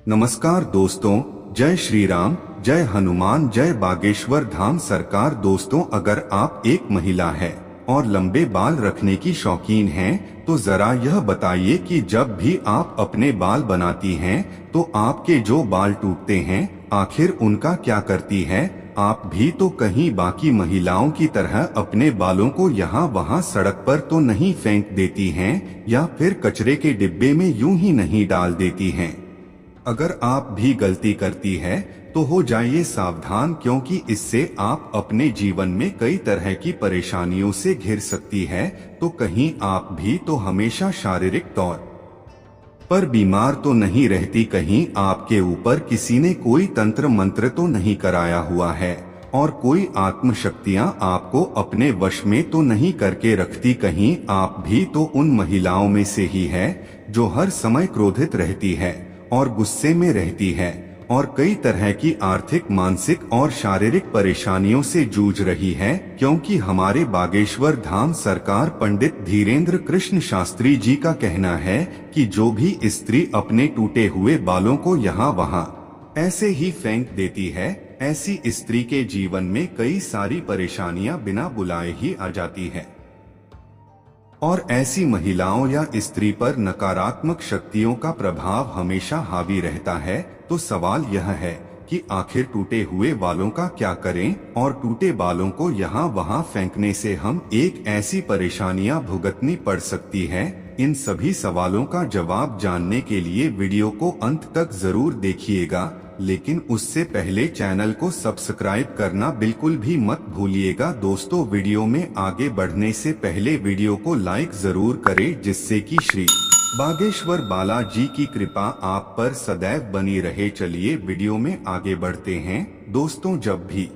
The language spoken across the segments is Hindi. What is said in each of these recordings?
नमस्कार दोस्तों, जय श्री राम, जय हनुमान, जय बागेश्वर धाम सरकार। दोस्तों, अगर आप एक महिला है और लंबे बाल रखने की शौकीन हैं, तो जरा यह बताइए कि जब भी आप अपने बाल बनाती हैं तो आपके जो बाल टूटते हैं, आखिर उनका क्या करती है? आप भी तो कहीं बाकी महिलाओं की तरह अपने बालों को यहाँ वहाँ सड़क पर तो नहीं फेंक देती हैं, या फिर कचरे के डिब्बे में यूं ही नहीं डाल देती हैं। अगर आप भी गलती करती है तो हो जाइए सावधान, क्योंकि इससे आप अपने जीवन में कई तरह की परेशानियों से घिर सकती है। तो कहीं आप भी तो हमेशा शारीरिक तौर पर बीमार तो नहीं रहती? कहीं आपके ऊपर किसी ने कोई तंत्र मंत्र तो नहीं कराया हुआ है और कोई आत्म शक्तियां आपको अपने वश में तो नहीं करके रखती? कहीं आप भी तो उन महिलाओं में से ही है जो हर समय क्रोधित रहती है और गुस्से में रहती है और कई तरह की आर्थिक, मानसिक और शारीरिक परेशानियों से जूझ रही है? क्योंकि हमारे बागेश्वर धाम सरकार पंडित धीरेन्द्र कृष्ण शास्त्री जी का कहना है कि जो भी स्त्री अपने टूटे हुए बालों को यहाँ वहाँ ऐसे ही फेंक देती है, ऐसी स्त्री के जीवन में कई सारी परेशानियां बिना बुलाए ही आ जाती है और ऐसी महिलाओं या स्त्री पर नकारात्मक शक्तियों का प्रभाव हमेशा हावी रहता है। तो सवाल यह है कि आखिर टूटे हुए बालों का क्या करें, और टूटे बालों को यहाँ वहाँ फेंकने से हम एक ऐसी परेशानियां भुगतनी पड़ सकती है। इन सभी सवालों का जवाब जानने के लिए वीडियो को अंत तक जरूर देखिएगा, लेकिन उससे पहले चैनल को सब्सक्राइब करना बिल्कुल भी मत भूलिएगा। दोस्तों, वीडियो में आगे बढ़ने से पहले वीडियो को लाइक जरूर करें, जिससे कि श्री बागेश्वर बालाजी की कृपा आप पर सदैव बनी रहे। चलिए वीडियो में आगे बढ़ते हैं। दोस्तों, जब भी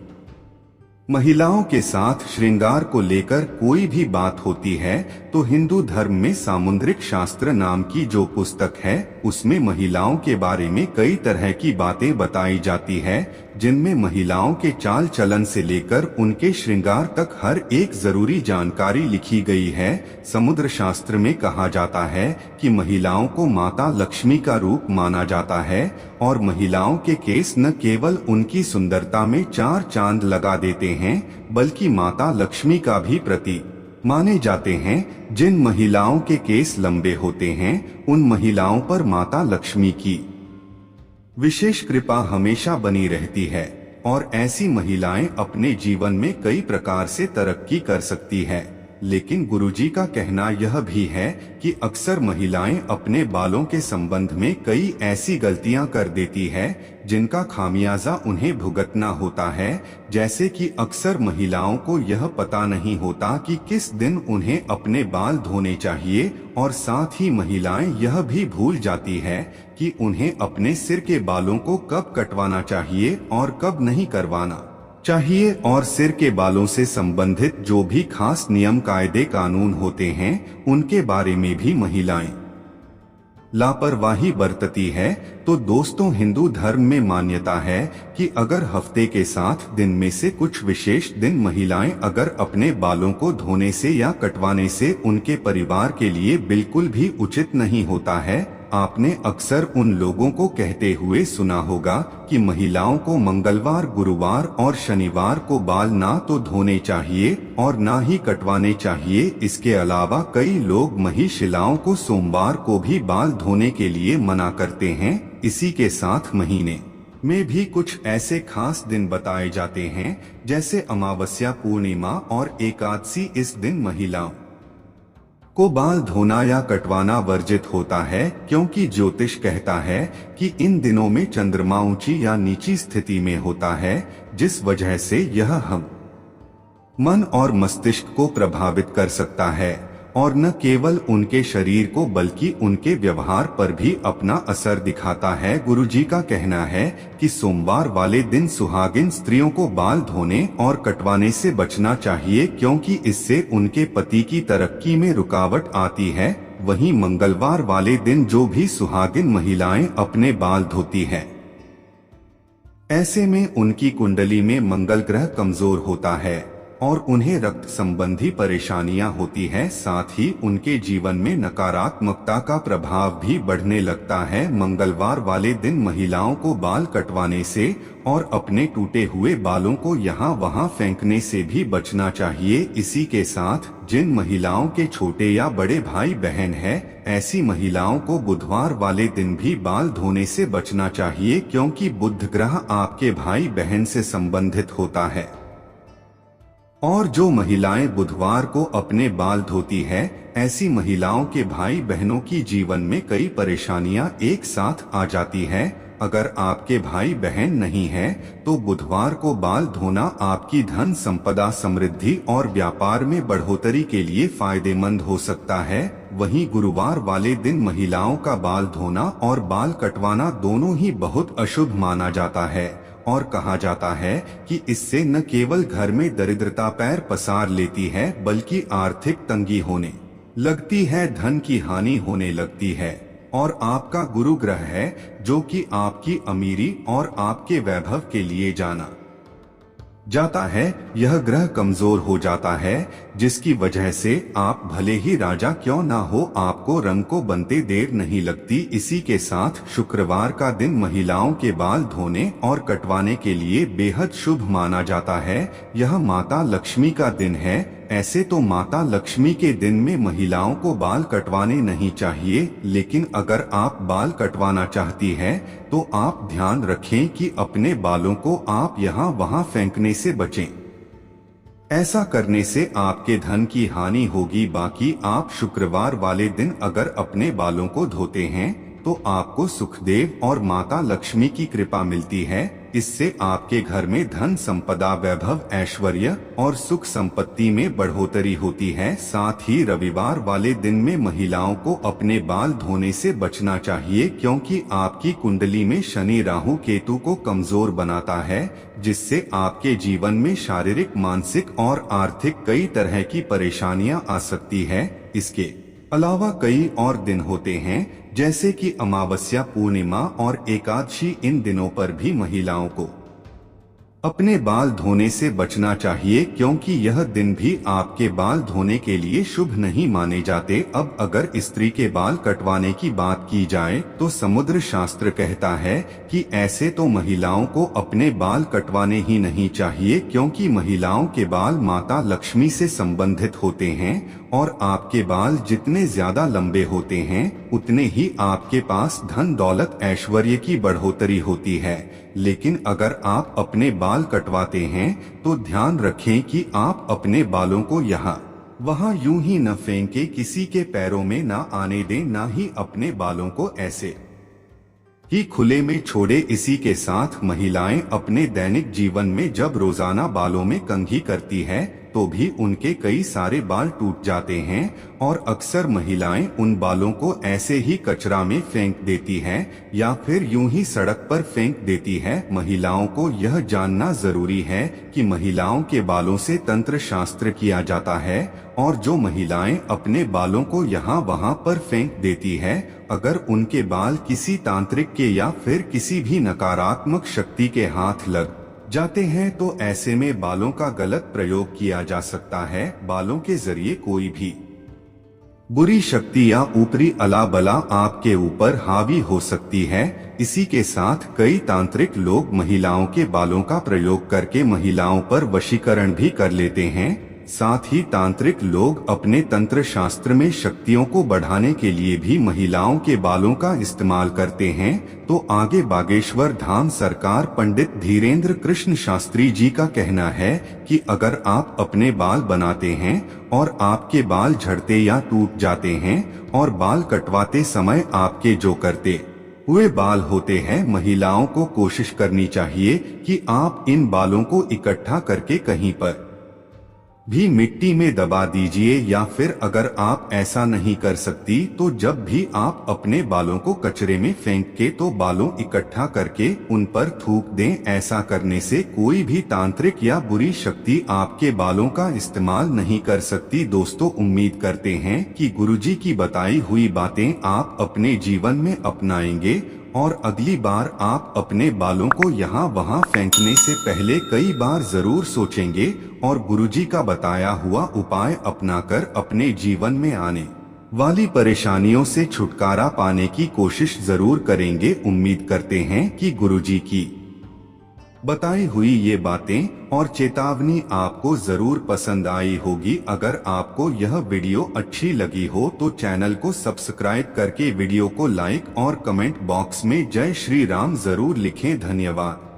महिलाओं के साथ श्रृंगार को लेकर कोई भी बात होती है तो हिंदू धर्म में सामुद्रिक शास्त्र नाम की जो पुस्तक है, उसमें महिलाओं के बारे में कई तरह की बातें बताई जाती है, जिनमें महिलाओं के चाल चलन से लेकर उनके श्रृंगार तक हर एक जरूरी जानकारी लिखी गई है। समुद्र शास्त्र में कहा जाता है कि महिलाओं को माता लक्ष्मी का रूप माना जाता है और महिलाओं के केस न केवल उनकी सुंदरता में चार चांद लगा देते हैं, बल्कि माता लक्ष्मी का भी प्रतीक माने जाते हैं। जिन महिलाओं के केस लंबे होते हैं, उन महिलाओं पर माता लक्ष्मी की विशेष कृपा हमेशा बनी रहती है और ऐसी महिलाएं अपने जीवन में कई प्रकार से तरक्की कर सकती है। लेकिन गुरुजी का कहना यह भी है कि अक्सर महिलाएं अपने बालों के संबंध में कई ऐसी गलतियां कर देती है जिनका खामियाजा उन्हें भुगतना होता है। जैसे कि अक्सर महिलाओं को यह पता नहीं होता कि किस दिन उन्हें अपने बाल धोने चाहिए, और साथ ही महिलाएं यह भी भूल जाती है कि उन्हें अपने सिर के बालों को कब कटवाना चाहिए और कब नहीं करवाना चाहिए, और सिर के बालों से संबंधित जो भी खास नियम, कायदे, कानून होते हैं, उनके बारे में भी महिलाएं लापरवाही बरतती है। तो दोस्तों, हिंदू धर्म में मान्यता है कि अगर हफ्ते के 7 दिन में से कुछ विशेष दिन महिलाएं अगर अपने बालों को धोने से या कटवाने से उनके परिवार के लिए बिल्कुल भी उचित नहीं होता है। आपने अक्सर उन लोगों को कहते हुए सुना होगा कि महिलाओं को मंगलवार, गुरुवार और शनिवार को बाल ना तो धोने चाहिए और ना ही कटवाने चाहिए। इसके अलावा कई लोग महिलाओं को सोमवार को भी बाल धोने के लिए मना करते हैं। इसी के साथ महीने में भी कुछ ऐसे खास दिन बताए जाते हैं, जैसे अमावस्या, पूर्णिमा और एकादशी। इस दिन महिलाओं को बाल धोना या कटवाना वर्जित होता है, क्योंकि ज्योतिष कहता है कि इन दिनों में चंद्रमा ऊंची या नीची स्थिति में होता है, जिस वजह से यह हम मन और मस्तिष्क को प्रभावित कर सकता है और न केवल उनके शरीर को बल्कि उनके व्यवहार पर भी अपना असर दिखाता है। गुरुजी का कहना है कि सोमवार वाले दिन सुहागिन स्त्रियों को बाल धोने और कटवाने से बचना चाहिए, क्योंकि इससे उनके पति की तरक्की में रुकावट आती है। वहीं मंगलवार वाले दिन जो भी सुहागिन महिलाएं अपने बाल धोती है, ऐसे में उनकी कुंडली में मंगल ग्रह कमजोर होता है और उन्हें रक्त संबंधी परेशानियां होती है। साथ ही उनके जीवन में नकारात्मकता का प्रभाव भी बढ़ने लगता है। मंगलवार वाले दिन महिलाओं को बाल कटवाने से और अपने टूटे हुए बालों को यहाँ वहाँ फेंकने से भी बचना चाहिए। इसी के साथ जिन महिलाओं के छोटे या बड़े भाई बहन हैं, ऐसी महिलाओं को बुधवार वाले दिन भी बाल धोने से बचना चाहिए, क्योंकि बुध ग्रह आपके भाई बहन से संबंधित होता है। और जो महिलाएं बुधवार को अपने बाल धोती है, ऐसी महिलाओं के भाई बहनों की जीवन में कई परेशानियां एक साथ आ जाती है। अगर आपके भाई बहन नहीं है तो बुधवार को बाल धोना आपकी धन संपदा, समृद्धि और व्यापार में बढ़ोतरी के लिए फायदेमंद हो सकता है। वहीं गुरुवार वाले दिन महिलाओं का बाल धोना और बाल कटवाना दोनों ही बहुत अशुभ माना जाता है और कहा जाता है कि इससे न केवल घर में दरिद्रता पैर पसार लेती है, बल्कि आर्थिक तंगी होने लगती है, धन की हानि होने लगती है। और आपका गुरु ग्रह है जो कि आपकी अमीरी और आपके वैभव के लिए जाना जाता है, यह ग्रह कमजोर हो जाता है, जिसकी वजह से आप भले ही राजा क्यों ना हो, आपको रंग को बनते देर नहीं लगती। इसी के साथ शुक्रवार का दिन महिलाओं के बाल धोने और कटवाने के लिए बेहद शुभ माना जाता है। यह माता लक्ष्मी का दिन है। ऐसे तो माता लक्ष्मी के दिन में महिलाओं को बाल कटवाने नहीं चाहिए, लेकिन अगर आप बाल कटवाना चाहती हैं तो आप ध्यान रखें कि अपने बालों को आप यहाँ वहाँ फेंकने से बचें। ऐसा करने से आपके धन की हानि होगी। बाकी आप शुक्रवार वाले दिन अगर अपने बालों को धोते हैं तो आपको सुखदेव और माता लक्ष्मी की कृपा मिलती है। इससे आपके घर में धन संपदा, वैभव, ऐश्वर्य और सुख संपत्ति में बढ़ोतरी होती है। साथ ही रविवार वाले दिन में महिलाओं को अपने बाल धोने से बचना चाहिए, क्योंकि आपकी कुंडली में शनि राहु केतु को कमजोर बनाता है, जिससे आपके जीवन में शारीरिक, मानसिक और आर्थिक कई तरह की परेशानियां आ सकती है। इसके अलावा कई और दिन होते हैं जैसे कि अमावस्या, पूर्णिमा और एकादशी। इन दिनों पर भी महिलाओं को अपने बाल धोने से बचना चाहिए, क्योंकि यह दिन भी आपके बाल धोने के लिए शुभ नहीं माने जाते। अब अगर स्त्री के बाल कटवाने की बात की जाए तो समुद्र शास्त्र कहता है कि ऐसे तो महिलाओं को अपने बाल कटवाने ही नहीं चाहिए, क्योंकि महिलाओं के बाल माता लक्ष्मी से संबंधित होते हैं और आपके बाल जितने ज्यादा लंबे होते हैं उतने ही आपके पास धन, दौलत, ऐश्वर्य की बढ़ोतरी होती है। लेकिन अगर आप अपने बाल कटवाते हैं तो ध्यान रखें कि आप अपने बालों को यहाँ वहाँ यूं ही न फेंके, किसी के पैरों में न आने दें, न ही अपने बालों को ऐसे ही खुले में छोड़े। इसी के साथ महिलाएं अपने दैनिक जीवन में जब रोजाना बालों में कंघी करती है तो भी उनके कई सारे बाल टूट जाते हैं और अक्सर महिलाएं उन बालों को ऐसे ही कचरा में फेंक देती हैं या फिर यूं ही सड़क पर फेंक देती है। महिलाओं को यह जानना जरूरी है कि महिलाओं के बालों से तंत्र शास्त्र किया जाता है और जो महिलाएं अपने बालों को यहाँ वहाँ पर फेंक देती है, अगर उनके बाल किसी तांत्रिक के या फिर किसी भी नकारात्मक शक्ति के हाथ लग जाते हैं तो ऐसे में बालों का गलत प्रयोग किया जा सकता है। बालों के जरिए कोई भी बुरी शक्ति या ऊपरी अला बला आपके ऊपर हावी हो सकती है। इसी के साथ कई तांत्रिक लोग महिलाओं के बालों का प्रयोग करके महिलाओं पर वशीकरण भी कर लेते हैं। साथ ही तांत्रिक लोग अपने तंत्र शास्त्र में शक्तियों को बढ़ाने के लिए भी महिलाओं के बालों का इस्तेमाल करते हैं। तो आगे बागेश्वर धाम सरकार पंडित धीरेन्द्र कृष्ण शास्त्री जी का कहना है कि अगर आप अपने बाल बनाते हैं और आपके बाल झड़ते या टूट जाते हैं और बाल कटवाते समय आपके जो करते हुए बाल होते हैं, महिलाओं को कोशिश करनी चाहिए कि आप इन बालों को इकट्ठा करके कहीं पर भी मिट्टी में दबा दीजिए, या फिर अगर आप ऐसा नहीं कर सकती तो जब भी आप अपने बालों को कचरे में फेंक के तो बालों इकट्ठा करके उन पर थूक दें। ऐसा करने से कोई भी तांत्रिक या बुरी शक्ति आपके बालों का इस्तेमाल नहीं कर सकती। दोस्तों, उम्मीद करते हैं कि गुरुजी की बताई हुई बातें आप अपने जीवन में अपनाएंगे और अगली बार आप अपने बालों को यहाँ वहाँ फेंकने से पहले कई बार जरूर सोचेंगे और गुरुजी का बताया हुआ उपाय अपनाकर अपने जीवन में आने वाली परेशानियों से छुटकारा पाने की कोशिश जरूर करेंगे। उम्मीद करते हैं कि गुरुजी की बताई हुई ये बातें और चेतावनी आपको जरूर पसंद आई होगी। अगर आपको यह वीडियो अच्छी लगी हो तो चैनल को सब्सक्राइब करके वीडियो को लाइक और कमेंट बॉक्स में जय श्री राम जरूर लिखें। धन्यवाद।